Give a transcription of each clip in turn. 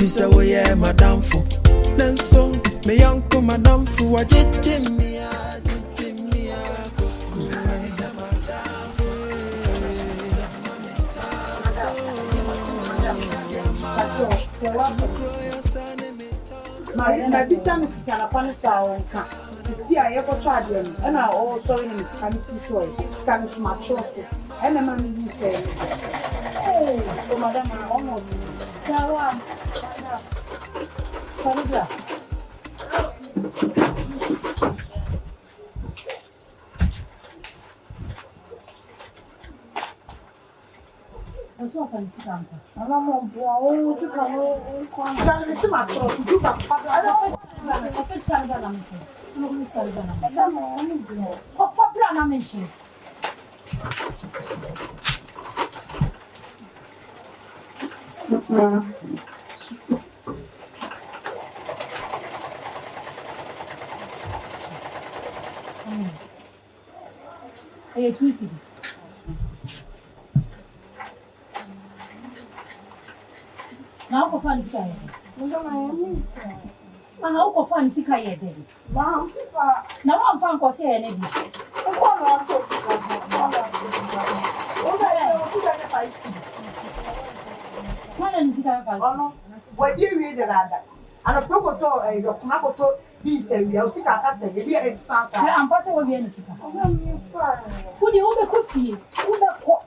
Fisa wo ye madamfo. Nanso me yanko madamfo wa jejemia. My business is a panasa. See, I ever tried them, and I also in the country can mature. And a man say, oh, madam, I'm almost Sarah. That's what I'm saying. I'm not going to come to my throat. You got I don't now, go find this guy. How go find this guy? Now, I'm fine for saying it. What do you read that? And a proper your Kunakoto be said, we are sick at us. I'm passing with you. Who the other cookie? Who the court?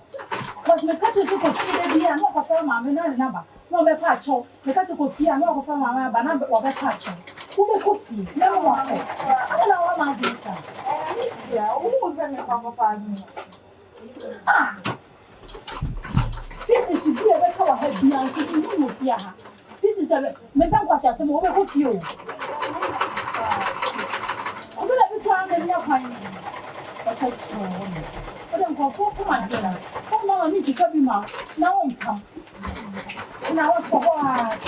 Because my country took a fee, and not a firm, I'm not number. No, the patch, because the coffee, I'm not a firm, but not the other patch. Who the coffee? Never want it. I don't know what my visa. Who was in Papa? Ah, this is to be a record of her behind you. This is a metal was as a moment of you. I'm going to try and make I don't go for my dinner. Oh, no, I need to cut him out. Now I'm come. And I was so hot.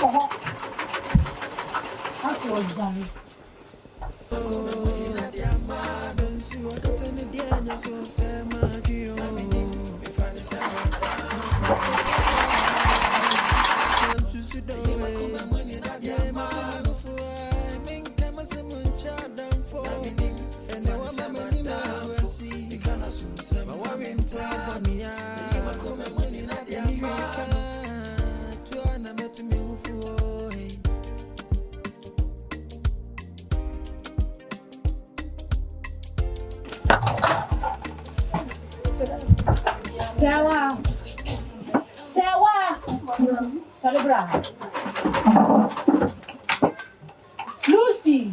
That's what done. Lucy,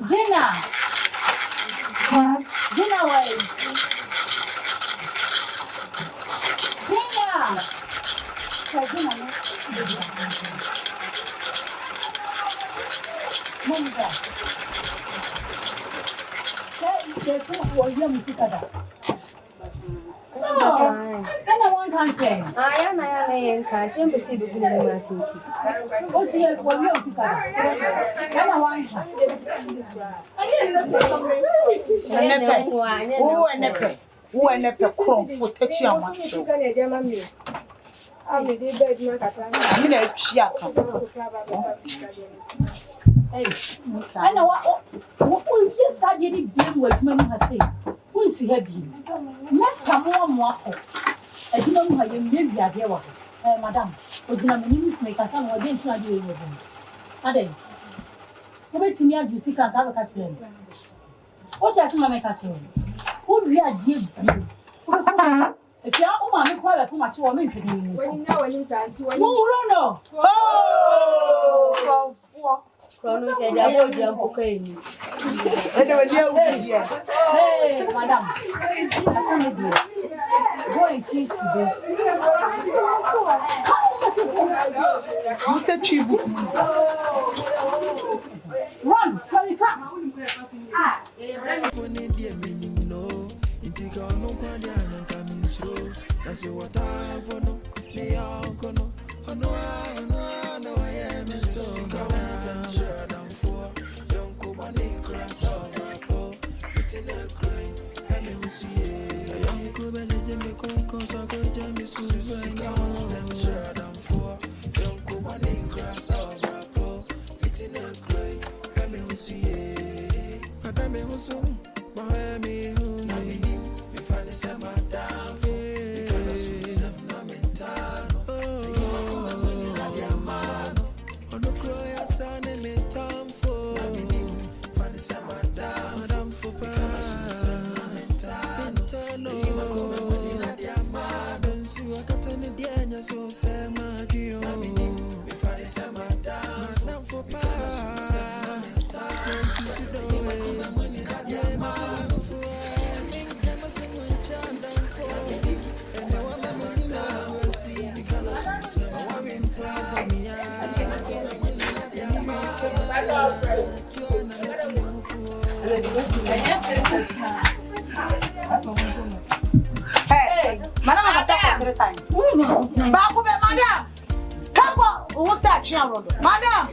Gina, way. I am and can't see the good city. What's here for you? Who and a crop for touching a man. I did bed, You know, Chiaka. I know what you said you did with men has said. Who is he having? Not come more. I don't know how you live here, madam. Would you make a son or didn't you do with him? Are they? Wait to me, you see, can't have a catch him. What does my catch him? Who react you? If you are woman, you quite too much for me. When you know you say, no. Oh, Chrono said, I will jump okay. Hey, madam. I can't do it. Go and kiss today. you said she would run, come come. Ah, that's what I for no, they are gonna. Oh no, I am so Adanfo Bɔne cross over. It's in a cry. I see it. Yanko Bele Jimmy Conco, so go Jamie Susan. Adanfo Hey, madam, I said 3 times. Back up, madam. Come on, who said she madam?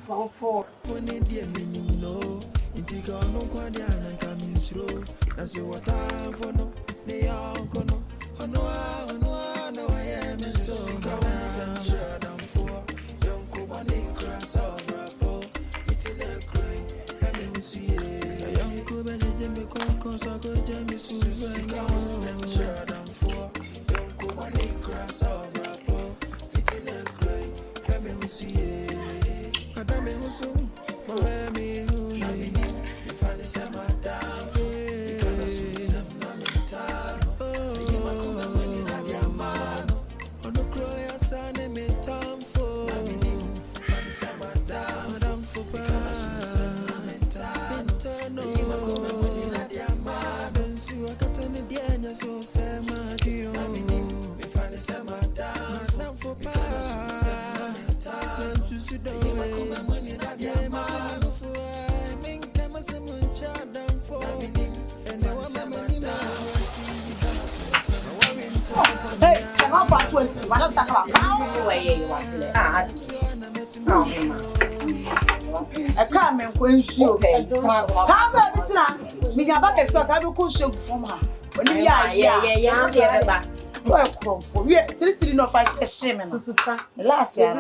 Go for. When it dear meaning no, Intica no quadian and coming through. That's what I for no, they are gonna. Oh no, I am so Adanfo Bɔne cross over. It's in a crane, I mean, see a young Kuba, me concourse, I go Jamie Susan. Adanfo Bɔne cross over. It's in a crane, I mean, see a Madame Musu, Mammy, who you find the same Adanfo because of some Naminta. So say my dear, we find the same Adanfo for pass. You see the way my money that you man for I mean come as a muncha Adanfo and they want some money now see Hey, how about 20? Madam Sakala, how way you want to I can't make when you pay. How about it now? Me got back as well. I will go show from her. Yeah. Welcome for you. This is not a shame. Last year,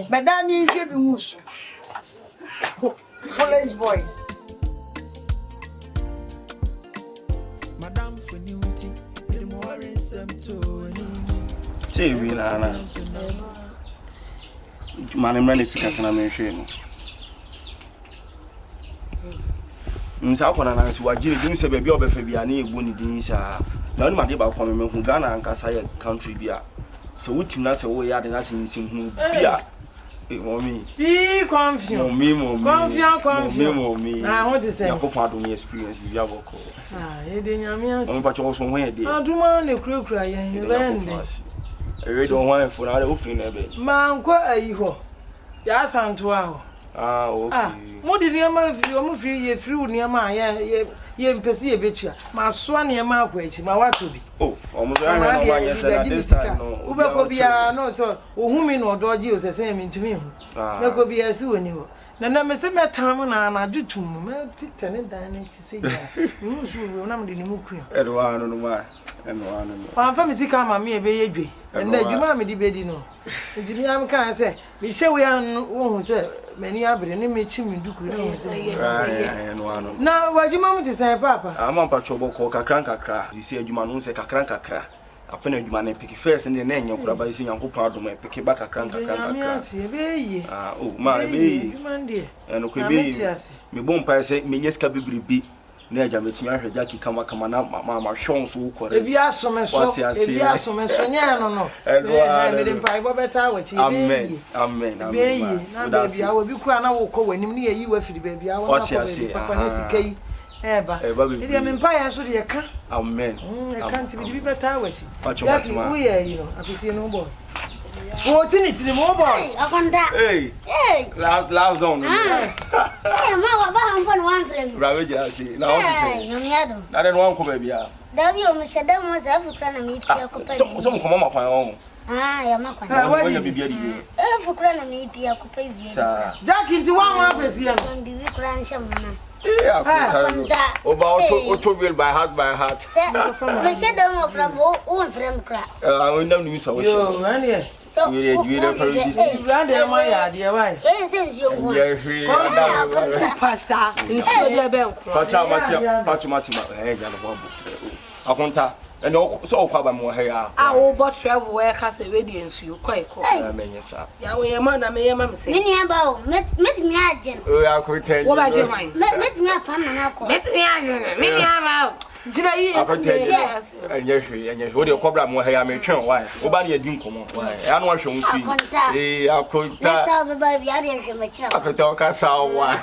but then you should be mush. Foolish boy. Madam for Newty, the more in some to TV na mane mrele sika kana menhwe no nsa kwana na nsi wagire dim se baabi obefa bia na egbo ni din sha na onu made ba kwa me hu Ghana ankasa ye country bia se wutim na se wo ya de na se nsin hu bia mommy see confusion mommy ah what is say yakopɔ adom experience bia boko e de nyame as mommy pa cho so ho ye de aduma na kurakura yen ye bende e don wan for na o free na be man kwa ayi ho ya santo aho okay mo de niam fi o mo free ye free niam a ye mpesi ye betua ma so niam akwa echi ma wato bi omo so na no wanye se na this time no ube ko bia no so ohumi no odoji o se se mi ntumi hu na ko bia si woni ho na me se metam na na dutum me titane dan na chi se ya mu su we na me de ni mu kuya edwa no ma wa fa mi sika ma me e be ye dwe na adwuma me di be di no nti mi am kan se mi hye we an wo hu se mani abre ni me chi mi duku na hu se na wadwuma mu ti sai papa ama pa chobo ko kakra isi adwuma no se kakra afena adwuma na piki first ne na enya kura ba isi yankopɔ adom e piki ba kakra ma be yi eno ko be yi me bom pa se me nyeska bibiribi na aja metimi ahwe jaki kama na ma hwon so ukore ebi asome so nya no me de mpa ibo beta wachi amen na baby awo bi kura na wo kɔ wanim ne yi wa firi baby awo na kɔ papa ne sikai eba idi me mpa ya so de ka amen can't be beta wachi jaki wo ye yi no afisi no bo wo tini mo bo akonda last down ma wa ba han pon wan film raweja si na o se nyamiado na de wan ko baby a dabi o me sheda mo za fukra na me pia ko pa so mo ko mama kwan o ya makwan wo ya bibia di fukra na me pia ko pa wie sa jaki nti wan wa afisi ya no bibi kura nsham na over auto wheel by heart. Me said don't from own frame crack. I will never miss a yo man so we are very distant. Brand my idea why since you want pasa nsuo de be nkro pacha akonta and so kwa ba mo he ya wo bo travel we ka se we de nsuo kwai ko menyesa ya we ma na me ma me se me nia ba o met me ajen ya ko tell wo ba je hwan met me afa na ko met me ajen me nia ba Jira yi. Enye wo de cobra mo ha ya me twen why. Wo ba na di nkomo why. Ya no ahwe nsu. Akonta. Next time baby, I didn't give a chance. Akonta o ka sa wa.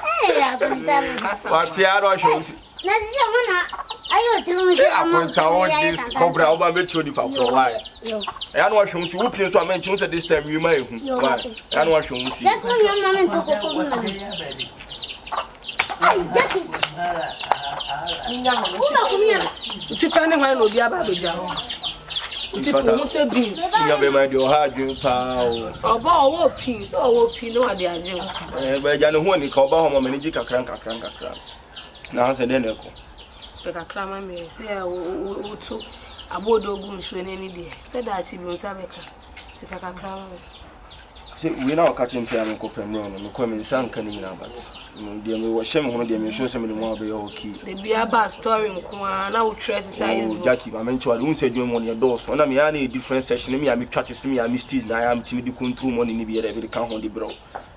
What ya no ahwe nsu. Na sisi mwana ayo tunu se Akonta o this cobra o ba me twen di fa pro why. Ya no ahwe nsu. Wo pin so am nchi this time you ma ehu. Why. Ya no ahwe nsu. That's when your mama took a call. Ay, Jackie. Tipa ne hwan no bi aba beja. Tipa mo se beans. Ya be ma di o ha adwun pa o. Oba owo pin, so owo pin no ade agye. Be ja ne ho ni ka oba ho ma maniji kakran. Na han se de ne ko. Be kakra ma me se ya wo to abodo gu nsu ne ni de. Se da chi bi nsa be ka. Tipa kakra ma. Se we na o ka chin tia me ko pem no me ko me nsa nka ni na bat. Dia me wo hye me ho dia me hye se me mo abe okay. The bia ba story nko na wo tre exercise bo. Jackie ma menchi wale unse dwom mo ne do so na me ya na different section me ya me twake se me ya misties na ya mtimi di control mo ni bi ya de ka ho di bro.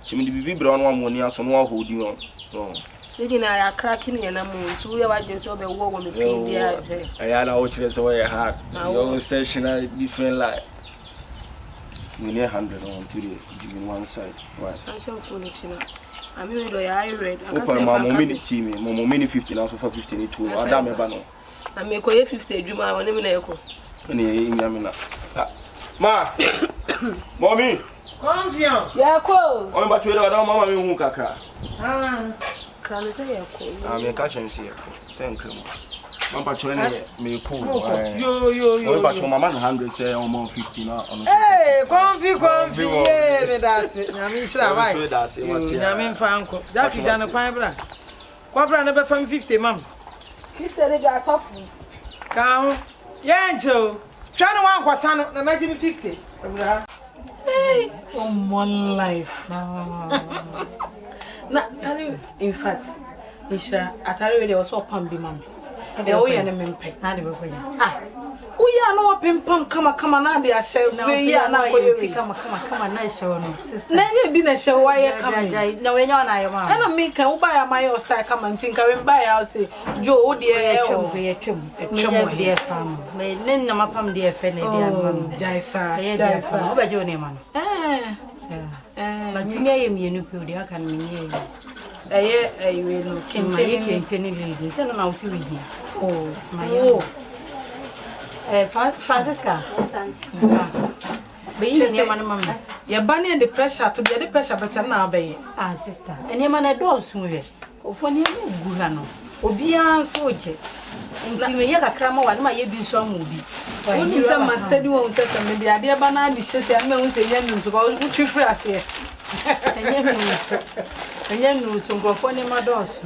Chimi di bibi bro no amoni aso no ahodi on. So Lady na ya cracking ya na mo so ya wa je so be wo me pin dia. Aya na wo kire so ya hard. Your section na different like we need 100 on to the giving one side. Right. I shall call it china. I mean do ya read. I can say my mini team, my mini 50 now so for 15 too. Adam e ba no. Na me ko ye 50 adwuma woni me na eko. Ni nyame na. Ma. Mommy. Confiant. Ya ko. On ba twede wa mama me hu kakra. Kan se ya ko. Me ka chen se ya ko. Se nkram. Mama twede me cool. Yo. On ba twede mama 100 say on 50 na on. Hey, confi ye me dase. Nyame shira why. Nyame mfa anko. Jackie jana kwan bra. Kwa bra na be fam 50 mam. 50 le ga tofu. Ka ho. Yancho. Twa no wan kwasa no na maji 50. Bra. Hey, one life. Na, in fact, Isha, atari we was so pambi mam. E o ya na mempe. Na de be ko ya. Ah. O ya no pim pam kama na de ahye. We ya na ko ye kama na ahye no. Na ye bi na ahye wa ye kama. Na we nya na ye ma. Na me kan wo ba ya ma ye style kama ntinka we ba ya say jo o de e o. We twem de fam. Me ne na mapam de fe na de anam. Jaisa. Wo ba jo ne ma no. But me ye me nu pe de aka na me ye. We no kente ni lady. Se no na uti we here. Oh, it's my own. Francisca. Yes, auntie. Be you ne ma no mama. Ye ba ne the pressure to be the pressure better na be. Ah sister. Ene ma na do so we. Ofo ne gu ha no. Obi an so je. Nti me ye kakra ma wa na ma ye bi so am obi. Woni se ma steady won se me dia de ba na di shese an me won se ye num so ko twi free ase. Enye nu so nkrofo ne ma do so.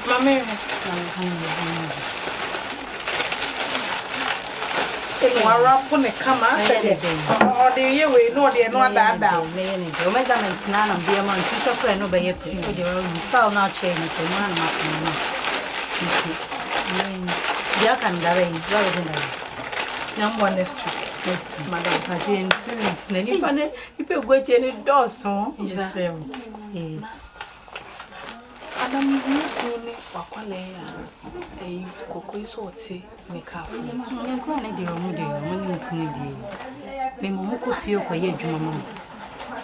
Mami. Eno ara po ne kama ase. O de ye we no de no ada. Me ne de o measurement na na bia man twi so kra no be ye pese de o style na change so ma na ma. Bia kan da rein, wa de na. Nyam next week. Madam, I didn't see any funny. If you go to any door, so is the same. Yes. Adam, you know, Wakwale, a cocoa sorty, make up. I'm going to do a Mamma feel for your mamma.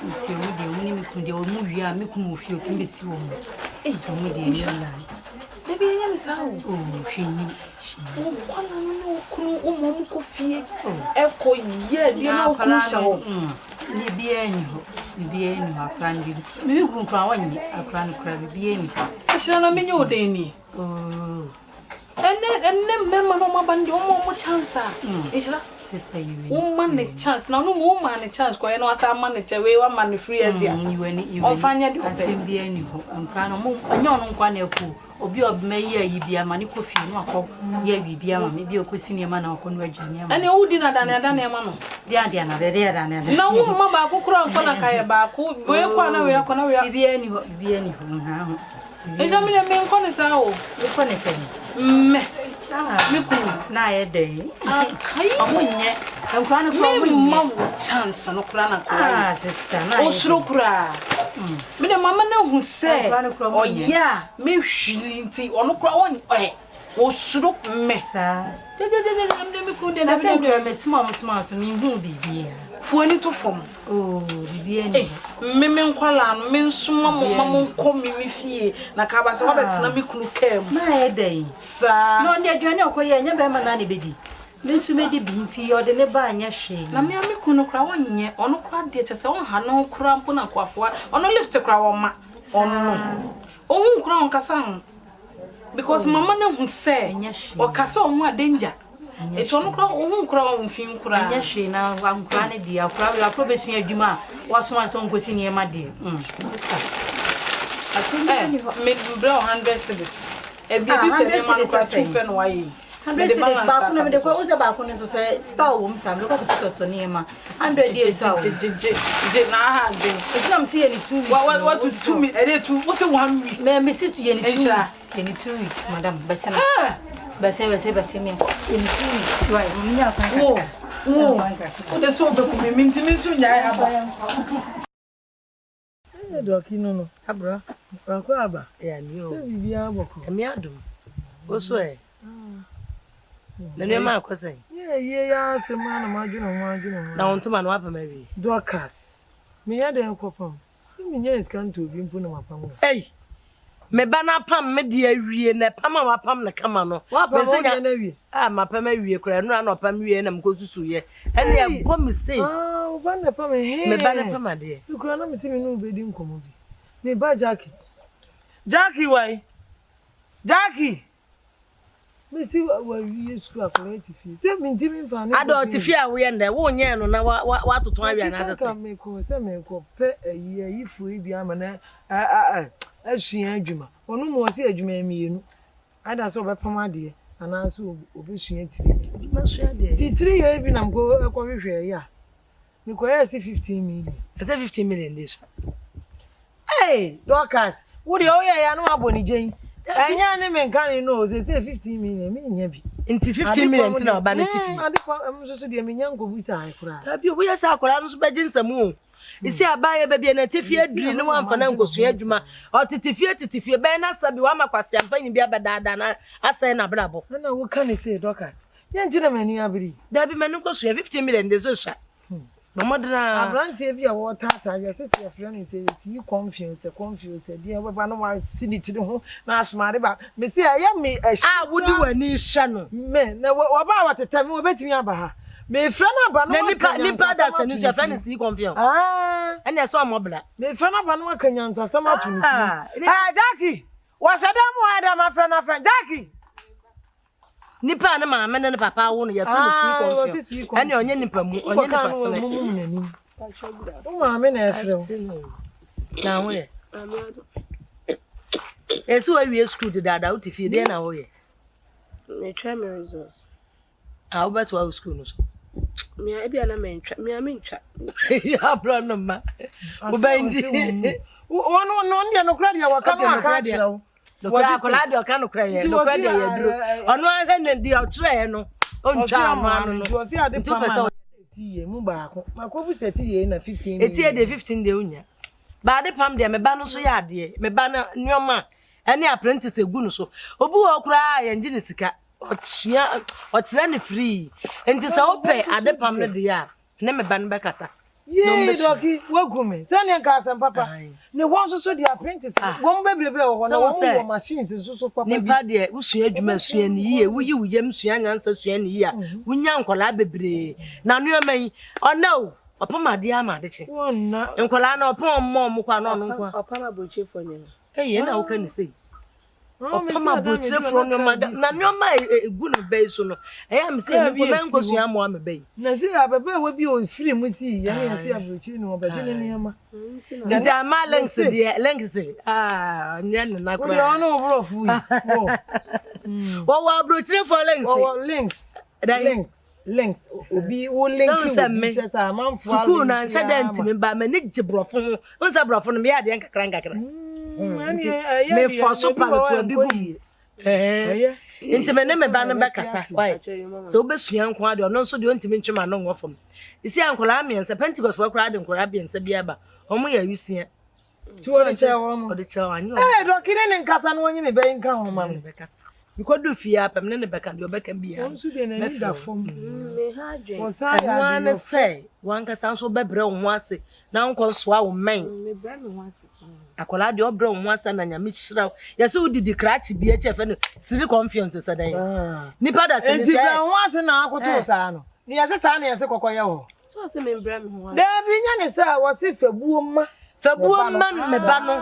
Until we move you, make you feel to be too. It's only the maybe I am so. Oh, she knew. Oh, no, fie. Echo, yeah, you know, Palasho. Be any, I find you. Maybe you can cry a cranny crab, be any. I shall mean your day. Oh, and then, member no more than your more chance. Is that sister, you woman a chance, no woman a chance, going on some money to away 1 man free as you or find you be any and crown a moon, and you're not one pool. Obi obme ye bia mani kofi no akọ ye bibia ma me bi okosi ne ma na akọ no adwane ma ene udi na dane ma no dia na de dane na wo ma ba kokoro akọ na kaye ba ko we kwa na we akọ na we bibia ni ho ha ho eja me me nko ne sa o me ko ne se me me ku na ye de kai amunye enkwa no ko me ma wo chance no kura na ko sister na o shiro kura Me de mama na hu say oya me hwili nti ono kura won o suro me sa de me ku de na na se me me small so me hu bibia fuani to fom oh bibia ni me nkwala no me nsoma mo mama nko me fie na ka ba se wa betina me kunu kam na e dai sa no ne adwane okoye nya be ma na ne bedi me su me di bi nti ode ne ba anya hwe na me kunu kura wonye ono kura de chese won ha no kura mpo na kwafoa ono lift kura wo ma ono ohun kura on kasa because mama na hu say o kasa o mu a danger eto ono kura ohun kura won fin kura anya hwe na wankura ne dia kura la probation adwuma waso aso nkosi ne ma de me bro 100 cedis e bi bi se ne ma no kura 2 pen why 100 cedis ba ko na me de ko uze ba ko ne so star wo msa me ko to ne ma 100 days so je na ha je Islam see any 2 weeks what to 2 me e dey 2 what's 1 week me sit to any 2 weeks madam basena base me any 2 weeks why me nya kan o de so be ko me ntimi so nya ya ba Doki no. abro Akwa aba. ya ni o Se bibia boko. emi adum o so na ne ma akwasai Ye ya se ma na madwuno. na won to ma no apa ma wi Dokas. Me ya den kopam. Me nya iskan to bi mpu na mapam. ei me bana pam me de awie na pam ma pam na kama no Wa pa na wi. ma pam awie kura no na pam wie na mko susuye ene e bo mi sei Ah, ba na pam he. me bana pam ade Ikura na me se me no be di nkomo bi. Me ba Jackie. Jackie why? Jackie. Me si wa wi school akorati fi. Se me ntimi fa na. ado ti fi awo ye nda wo nye no na wa toton awia na se. ase Me ko pe ayi fu bi ama na ahia adwuma. Onu mo se adwuma emienu. Ada so be pam ade ana so obesua tiri. ma so ade Titiri ye bi na mko hwehwe ya. Me ko ya si 15 million. ase 15 million this Hey, Dorcas, wo de o ye ya no aboni gen. Enya ne me nkan no se 15 million me nya bi. nti 15 million ti na oba na ti fi Ade kwa so de me nya nkobu sa akura. da bi obo ya sa akora no so be jinsamu isi abaye be bi na ti fi aduri ne wan fa na nkosua adwuma o titifie be na sabi wa makwase ampanyi bi abadada na asai na brabo Na wo kan se Dorcas. Ye nti na mani abiri. da bi menu nkosua 15 million de so sha Mamadra Abrantie bi a wo tata ya se se frɛ ne se si confuse dia we ba no wa siniti ho na asomade ba me se ya me wudi wani hwa no me na wo ba wa tetame wo betimi aba ha me frɛ na ba no na nipa da sani so frɛ ne si confuse ene so amobla me frɛ na ba no aka nyansa sam atuni Jackie wa sada mu ada ma frɛ na frɛ Jackie nipa na mama ne papa wo no ya to ne si confuse ene onye nipa mu onye nipa tele o mama na frɛ na wo ye esi wa wie school de dada wo ti fie de na wo ye me try my results wo bet wa school no so me e bia na me ntwa me ntwa ya bro no ma wo ba ndi no ndi no kra dia waka no aka kira wo Lokura kola de oka no kra ye lokura de ye duro ono ahwe ne di otra ye no ontwa anu no wo si ade pa tiye mu ba ko makobu setiye na 15 etie de 15 de unya ba ade pam de me ba no so ya ade me ba na nyoma ene apprentice egu no so obu wo kra ye ngi ne sika okyia ne free enti sa ope ade pam ne de ya ne me ba no be kasa ye doki wagume sane nka asem papa ne won so di apprentice won bebrebe wo na wo machines so papa ni pa de usua adwuma sua ni yiye wuyi wuyem sua nyansa sua ni yiya wunya nkola bebre na no aman ona opama de ama de che wonna nkola na opon mo kwa no no kwa opama boche fo nyen ye na wo kan ni sei opama boche fo no ma na nyoma egu no be so no am say mi ko men ko sua mo am be na si ababa we bi o free mu si ye na si abrochi ni wo ba jene ni ama nti ama links de links nyen na kwa wo no bro fu wo abrochi for links obi wo link you say man fu school na incident me ba me ni gibrofo ho unsa brofo no me ya de nkakra me for so pa to abi gum nti me ne me ba no be kasa why so obesua nko ade ono nso de ontimi ntwema no ngofom isi ankola amiensa pentecost wa kora de nkora biensa bia ba omo ya yusia ti wo de che wo mo o de che wa nyo do kire ne nkasa no onye me be nka ho ma me be kasa because do fia pem ne be ka de obeka bia won su de na ni da fom me ha adwen won sa ya wan say wan kasa so bebre wo ho ase na nko so a wo men me bra me ho ase akola de obre wo asa na nyame hyira yesi udidi krachi bi eche fe no siri confiance so dan nipa da se ne che enti wo asa na akoto sa no ni yesi sa na yesi kokoye ho so se me bra me ho ase da bi nya ne sa wo se fabuo ma me ba no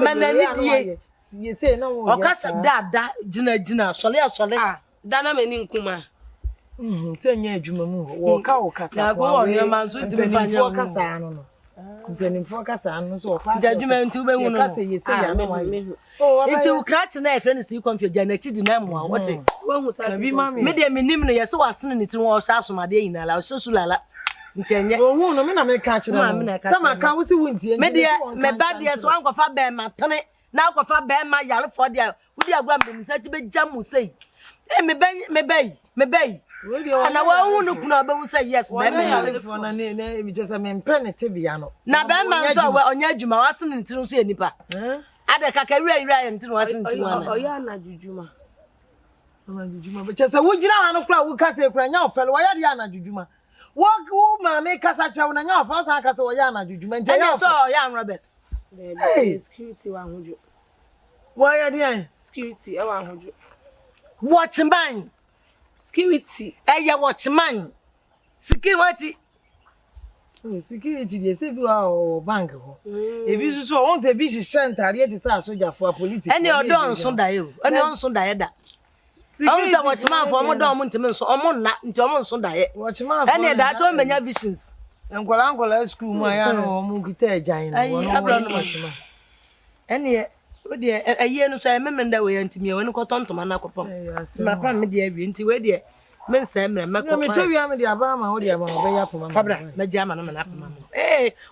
manani die yesi na wo okasa dada gina sole da na me ni nkuma se nya adwuma mu wo ka wo kasa na go wo no manzo di fanya wo kasa no no Mpenimfo kasa anu so fa. Judgment nti ube hunu. Kasa yesi ya no wa. Nti ukrat na efre no si confuse na chidi na mu a wote. Wo hu sa si. Me de menim no yesi wasene ni ti wo sha asomade yina la wo sulala. Nti enye. Wo hu no me na me ka kire no. Sama ka wo si wo nti enye. Me de me ba de so ankofa be ma tene na ankofa be ma yare fo de wudi agwa me nsa ti be jamu sei. Me bay. Ana wa hunu kuna be hu say yes be me yare fo na ne bi je say me mpe ne tebia no. Na be ma so we onya adwuma wasene nti no so enipa. Ada kaka wira nti no wasene nti no ana. Oya na jujuma. Ana jujuma be je say wo gira ha no kura wo kasa kura nya ofele wo ya de ana jujuma. Wo ma me kasa cha wo na nya ofa san kasa wo ya ana jujuma nti ya so ya Roberts. Security wa hojo. Wo ya de security e wa hojo. Watchman. Security. Eya watchman. Security. Security dey say bi wa bank ho. Ebi so won say bi hihye ntare ti sa soja for police. Ene odo nso dae o. Ene onso dae da. On say watchman for omo do omo ntime nso omo na nti omo nso dae. Watchman for. Ene da to menya visions. Enkola school mu ya no omo kita ejan no. Ayi abro no watchman. Ene odi aye no so ememenda we ntimi e we no kotontoma na kopom. Ma pa me de awie nti we de men say mre meko. Me twa wi am de aba ma wo de aba be ya poma. Fabra me ji ama no me na poma.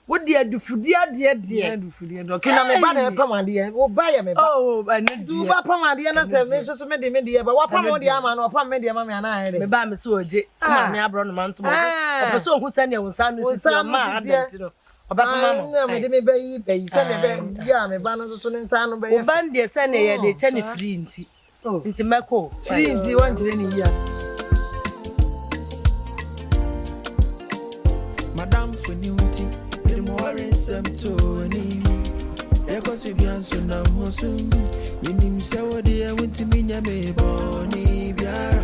Wo de adufudi ade adufudi do kina me ba na poma de wo ba ya me ba. Oh ane du ba poma de na say me so me de ba wa poma de ama no poma me de ama me ana aye de. Me ba me so oje na me abro no manto mo. Opeso hu sane wo san no sisi ma adenti no. Oba poma mo. Me de me be yi sane be ya me ba no so ne nsa no be ya. Oba de sane ye de che ne free nti. Nti meko free nti wan jire ni ya. Madam for newty, the more in some to any. Echoes with Yanson, I'm soon. You need say what they went to me, me Bonnie Biara.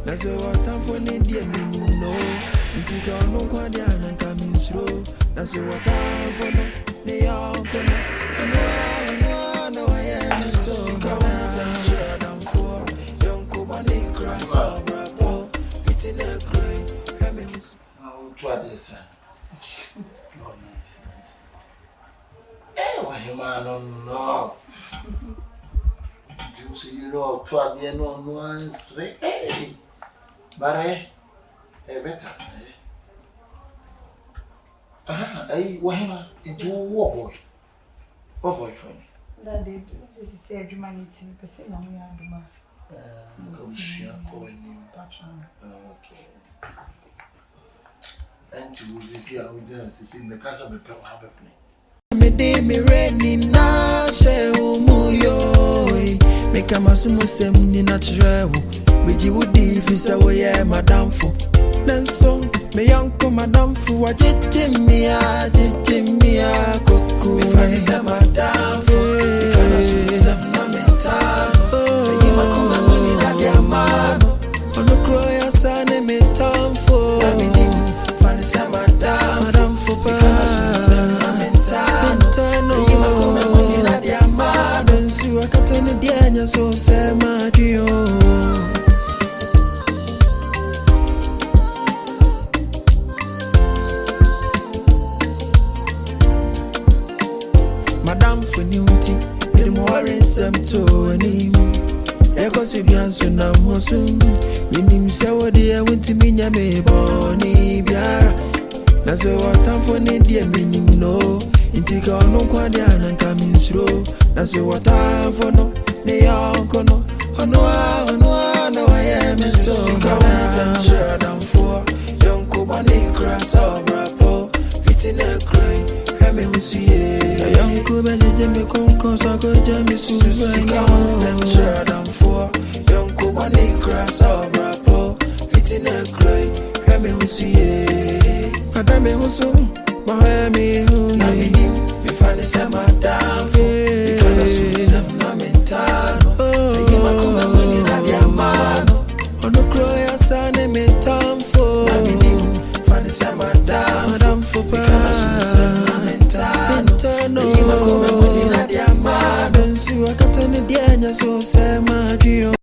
That's what I'm for India, no. You think I know what they are coming through. That's what I'm for no. They are gonna. I know I am so come and I'm for young Kubani cross over a pole. Fitting a gray. Try this one. Oh, nice. Eh, why you man no? Do see you know try the no answer. Hey, but better. Hey, why man? Into what boy? What boyfriend? That they do. This is their humanity. Person na we are duma. Come share going in. Okay. And to see how we dance, see in the casa of the pale happening. Me de me reni na she umuyo make a masumu sem ni natural we ji wudi fisa wo ye madam fo nanso me yanko madam fo wa jejemi a koku me fani sa madam fo kana su sem na mental yi makoma mani na dia mano ono kroya sane me tamfo na me dim fani sa madam fo kana su sem na mental yi makoma mani na dia mano nsu akatene dia nya so sema dio. Madam for newty, the more in some to any. Echoes with Yanson, I'm soon. You need say what they went to me, me Bonnie Biara. That's what I'm for India, meaning no. Intika no Quadian and coming through. That's what I'm for no. They are gonna. Oh no, I am so come and sure I'm for young Kubani cross over a pole. Fitting a cry, I mean, we see a young go beje jeme konko so go jeme suvenyo Sensure Adanfo Yonko Bɔne cross over po Fitina cry Hemi husiye Adame husu Mahemi hu Namini Me find the Adanfo Because susem na mentano Yima kome mwini na diamano Ono kroya sane metamfo Namini find the Adanfo Because susem na mentano Yima kome mwini na diamano Bensu akatani dianya so sema dio